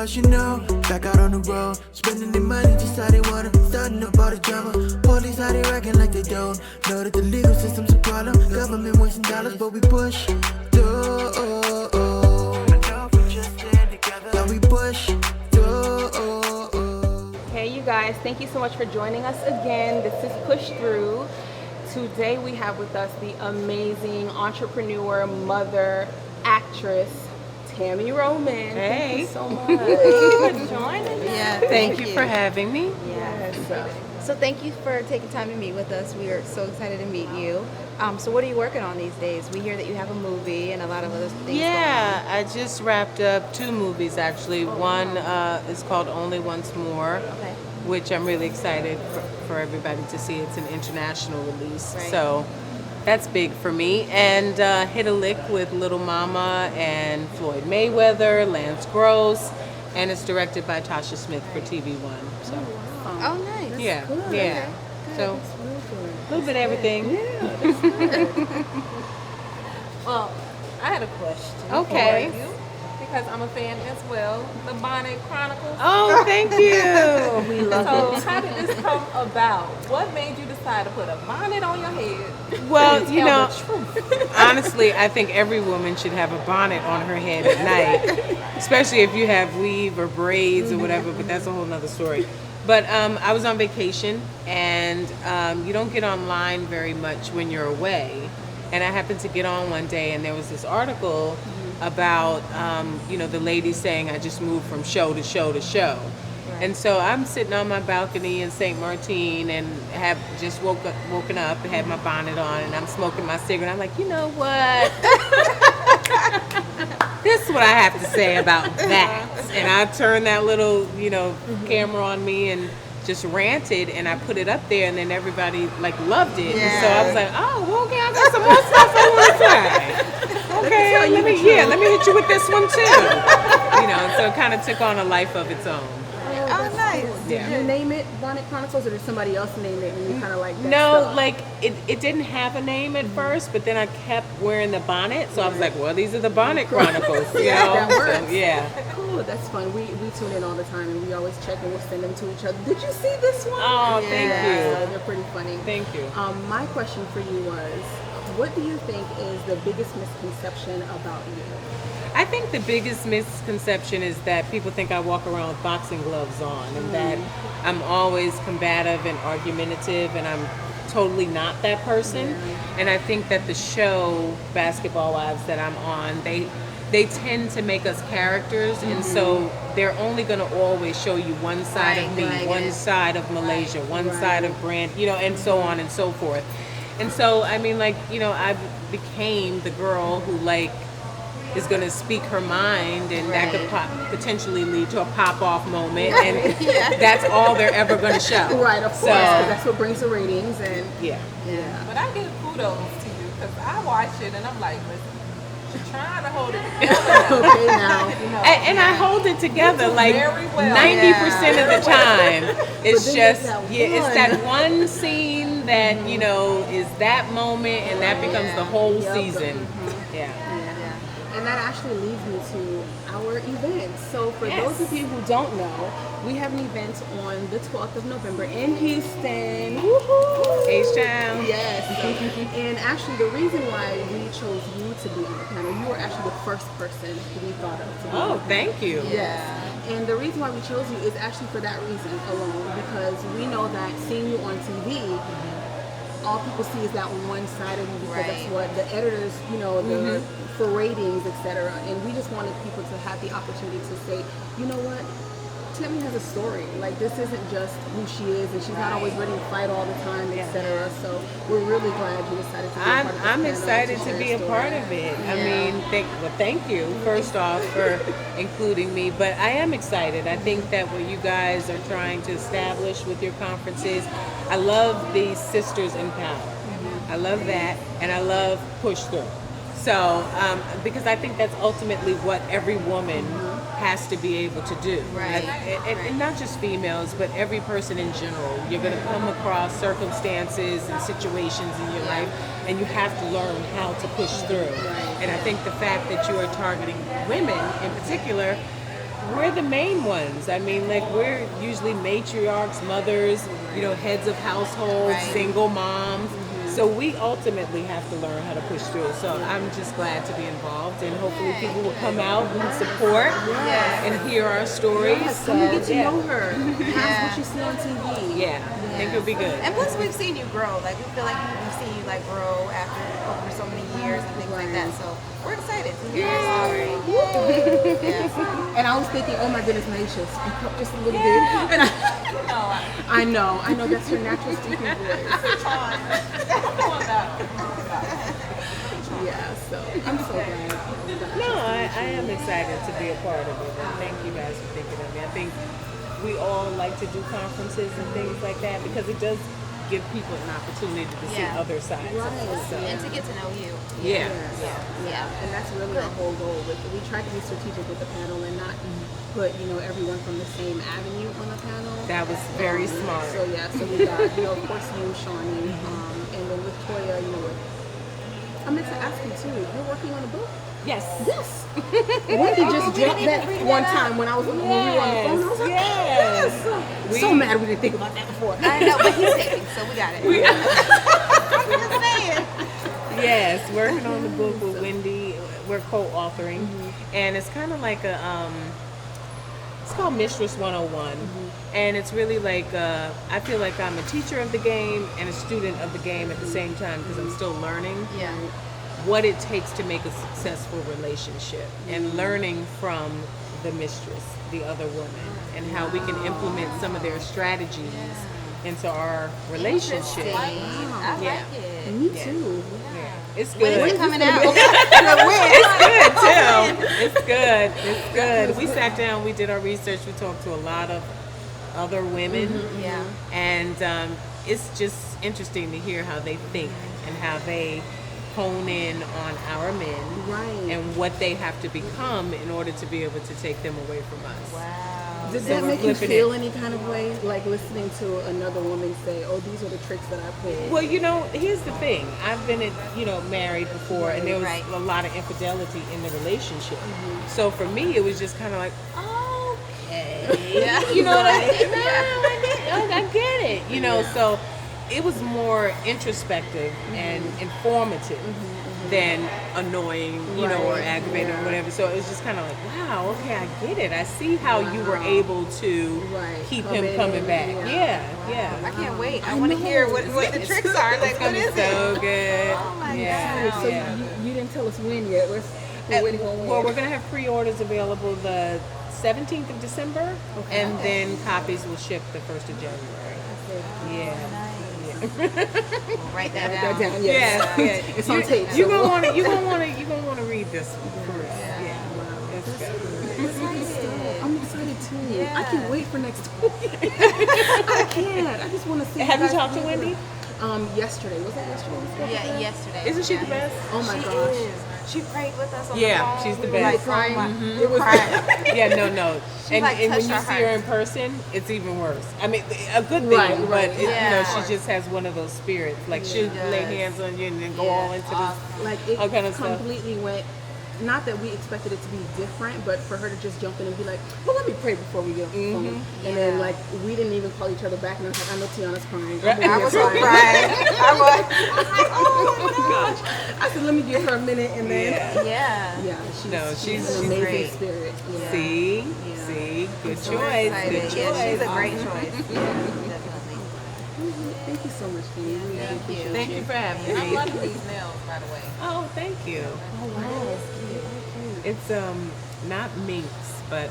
boss, you know. Back out on the road, spending their money just how they wanna. Starting up all the drama. Police how they acting like they don't know that the legal system's a problem. Government wasting dollars, but we push through. Yeah, we push through. Hey, you guys, thank you so much for joining us again. This is Push Through. Today we have with us the amazing entrepreneur, mother, actress, Tami Roman. Hey. Thank you so much for joining us. Yeah, Thank you for having me. Yes. So thank you for taking time to meet with us. We are so excited to meet you. So what are you working on these days? We hear that you have a movie and a lot of other things Yeah, I just wrapped up 2 movies actually. One is called Only Once More, Okay. which I'm really excited for everybody to see. It's an international release, Right. so that's big for me. And Hit a Lick with Little Mama and Floyd Mayweather, Lance Gross, and it's directed by Tasha Smith for TV One. So Oh, nice. yeah, good. yeah. So That's real good. a little bit of everything. Well, I had a question Okay. for you because I'm a fan as well. The Bonnet Chronicles. Oh, thank you. We love So it. how did this come about? What made you decide to put a bonnet on your head? Well, and you tell know, the truth? honestly, I think every woman should have a bonnet on her head at night, especially if you have weave or braids or whatever, but that's a whole nother story. But I was on vacation, and you don't get online very much when you're away. And I happened to get on one day, and there was this article about, the lady saying, I just moved from show to show to show. And so I'm sitting on my balcony in St. Martin and have just woken up, had my bonnet on, and I'm smoking my cigarette. I'm like, you know what? This is what I have to say about that. And I turned that little, camera on me and just ranted, and I put it up there, and then everybody loved it. And so I was like, oh, well, okay, I got some more stuff I want to say. Okay, let me hit you with this one too. So it kind of took on a life of its own. Oh, nice. Did you name it Bonnet Chronicles, or did somebody else name it and you kind of like that No, stuff? it didn't have a name at first, but then I kept wearing the bonnet, so I was like, well, these are the Bonnet Chronicles, That works. So, yeah. Cool, that's fun. We tune in all the time, and we always check, and we'll send them to each other. Did you see this one? Oh, thank Yeah, you. they're pretty funny. Thank you. My question for you was, what do you think is the biggest misconception about you? I think the biggest misconception is that people think I walk around with boxing gloves on, and that I'm always combative and argumentative, and I'm totally not that person. And I think that the show Basketball Wives that I'm on, they tend to make us characters, and so they're only going to always show you one side of me, one side of Malaysia, one side of Brand, and so on and so forth. And so, I mean, I became the girl who is going to speak her mind, and that could potentially lead to a pop-off moment, and that's all they're ever going to show. Right, of course, 'cause that's what brings the ratings, and Yeah. But I give kudos to you because I watch it and I'm like, listen, she's trying to hold it together. okay now. And I hold it together Very well. 90% of the time. It's then just, there's that it's one. that one scene that, is that moment, and that becomes the whole season. Yeah. And that actually leads me to our event. So for Yes. those of you who don't know, we have an event on the 12th of November in Houston. Woohoo! H-Town. Yes. And actually the reason why we chose you to be on the panel, you were actually the first person we thought of to be on Oh, the panel. thank you. Yes. And the reason why we chose you is actually for that reason alone, because we know that seeing you on TV, all people see is that one side of you, because that's what the editors, for ratings, etc. And we just wanted people to have the opportunity to say, you know what, Tami has a story. This isn't just who she is, and she's not always ready to fight all the time, etc. So we're really glad you decided to be a part of this I'm panel excited to share be your a story. part of it. I mean, thank you, first off, for including me. But I am excited. I think that what you guys are trying to establish with your conferences, I love the Sisters in Power. I love that, and I love Push Through. So, because I think that's ultimately what every woman has to be able to do. Right. And not just females, but every person in general. You're going to come across circumstances and situations in your life, and you have to learn how to push through. And I think the fact that you are targeting women in particular we're the main ones. I mean, like, we're usually matriarchs, mothers, heads of households, Right. single moms. So we ultimately have to learn how to push through. So I'm just glad to be involved, and hopefully people will come out and support and hear our stories. Come and get to yeah. know her. That's what you see on TV. Yeah, I think it'll be good. And plus, we've seen you grow. Like, we feel like we've seen you like grow over so many years and things like that. So we're excited to hear your story. Yeah. And I was thinking, oh my goodness, Naisha, speak up just a little bit. And I know that's her natural speaking voice. Yeah, so I'm so glad. No, I am excited to be a part of it, and thank you guys for thinking of me. I think we all like to do conferences and things like that because it does give people an opportunity to see other sides of us. So. And to get to know you. Yeah. And that's really our whole goal. We try to be strategic with the panel and not put everyone from the same avenue on the panel. That was very smart. So so we got of course you, Shawnee, and then with Toya, I meant to ask you too. You're working on a book. Yes. Wendy just dropped that one time when we were on the phone. I was like, yes. So mad we didn't think about that before. I know, but he's saving, so we got it. I'm just saying. Yes, working on the book with Wendy. We're co-authoring, and it's kind of like it's called Mistress 101, and it's really like I feel like I'm a teacher of the game and a student of the game at the same time because I'm still learning. Yeah. What it takes to make a successful relationship and learning from the mistress, the other woman, and how we can implement some of their strategies into our relationship. I like it. Me too. Yeah. It's When good. is it coming out? It's good. It's good. We sat down, we did our research, we talked to a lot of other women, Yeah. and it's just interesting to hear how they think and how they hone in on our men and what they have to become in order to be able to take them away from us. Wow. Did So that we're make you flipping feel any kind of way, like listening to another woman say, "Oh, these are the tricks that I pulled"? Well, here's the thing. I've been, married before, and there was Right. a lot of infidelity in the relationship. So for me, it was just kind of like, okay, Yeah. you know what I mean? No, I get it. So it was more introspective and informative than annoying, or aggravating or whatever. So it was just kind of like, wow, okay, I get it. I see how you were able to keep him coming back. Yeah. I can't wait. I want to hear what the tricks are. Like, what is it? So good. Oh my Yeah. So Yeah. you didn't tell us when yet. We're waiting on when. Well, we're going to have pre-orders available the 17th of December, and then copies will ship the 1st of January. Yeah. Write that Write that down. down. Yes. Yeah. It's on tape. You're so gonna we'll- want to. You're gonna want to read this one for real. Yeah. It's good. I'm excited too. Yeah. I can't wait for next week. I can't. I just want to see. Have you guys talked to together. Wendy? Yesterday. Was that yesterday? Yeah, yesterday. Isn't she Yeah. the best? Oh my She gosh. is. She prayed with us on Yeah, the phone. she's the We were best. Like, Crying. It was crying. Yeah, no. And like, when touched you our see her hearts. in person, it's even worse. I mean, a good thing, Right, but right. Yeah. she just has one of those spirits. Like she'll lay hands on you and then go all into this. Like it All kind of stuff. completely went. Not that we expected it to be different, but for her to just jump in and be like, "Well, let me pray before we get on the phone," and then like we didn't even call each other back, and I was like, "I know Tiana's crying." I'm over I here was so crying. crying. I was like, oh my gosh. I said, "Let me give her a minute," and then Yeah. Yeah. she's she's an amazing great. spirit. Yeah. See, good So choice. excited. Good Yeah, she's choice. a great choice. Yeah, definitely. Thank you so much, Tami. We really appreciate Thank you for having I me. love these nails, by the way. Oh, thank you. It's not minks, but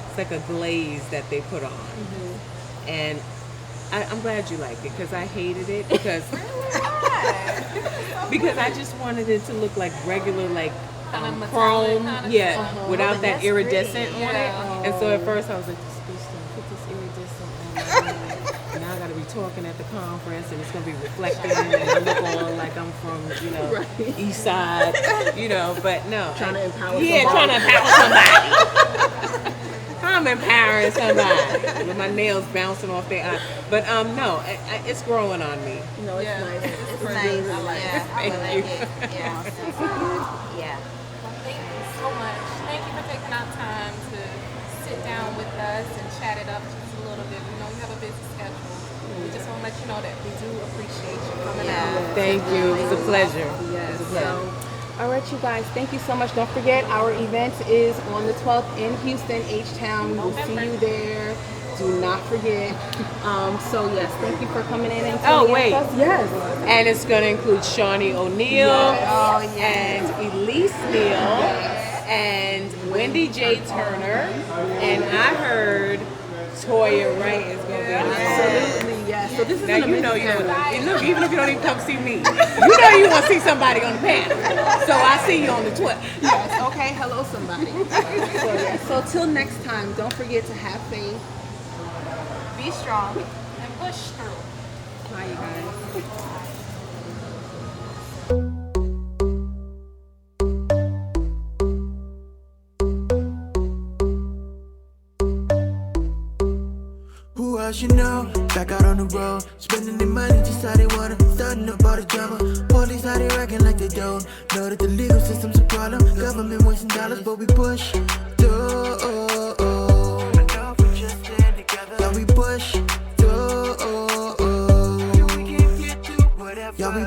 it's like a glaze that they put on, and I'm glad you like it because I hated it because I just wanted it to look like regular Kinda metallic chrome, kinda stuff. without that that's iridescent pretty, on yeah. it. And so at first I was like, this put this iridescent on. And now I got to be talking at the conference, and it's gonna be reflecting, and I look all like I'm from East Side, But no, Trying to empower trying to empower somebody. I'm empowering somebody with my nails bouncing off their eye. But no, it's growing on me. No, it's Yeah. nice. It's nice. I like Yeah, I Thank like you. it. Yeah. Yeah. Well, thank you so much. Thank you for taking out time to sit down with us and chat it up just a little bit. We know you have a busy schedule. We just want to let you know that we do appreciate you coming out. Thank you. It was a pleasure. Yes. It was a pleasure. So, all right, you guys. Thank you so much. Don't forget, our event is on the 12th in Houston, H-Town. We will see you there. Do not forget. So yes, thank you for coming in and Oh, tuning in wait. with us. Yes. And it's going to include Shawnee O'Neal and Elise Neal and Wendy J. Turner. And I heard Toya Wright is going to be on the panel. Absolutely, yes. So this is Now an you know amazing you panel. want look, even if you don't even come see me, you know you want to see somebody on the panel. So I see you on the 12th. Yes. Okay. Hello, somebody. So till next time, don't forget to have faith. Be strong and push through. Bye, you guys. Who else you know? Back out on the road, spending their money just how they wanna. Starting up all the drama. Police how they acting like they don't know that the legal system's a problem. Government wasting dollars, but we push through. Yeah, we push through. Yeah, we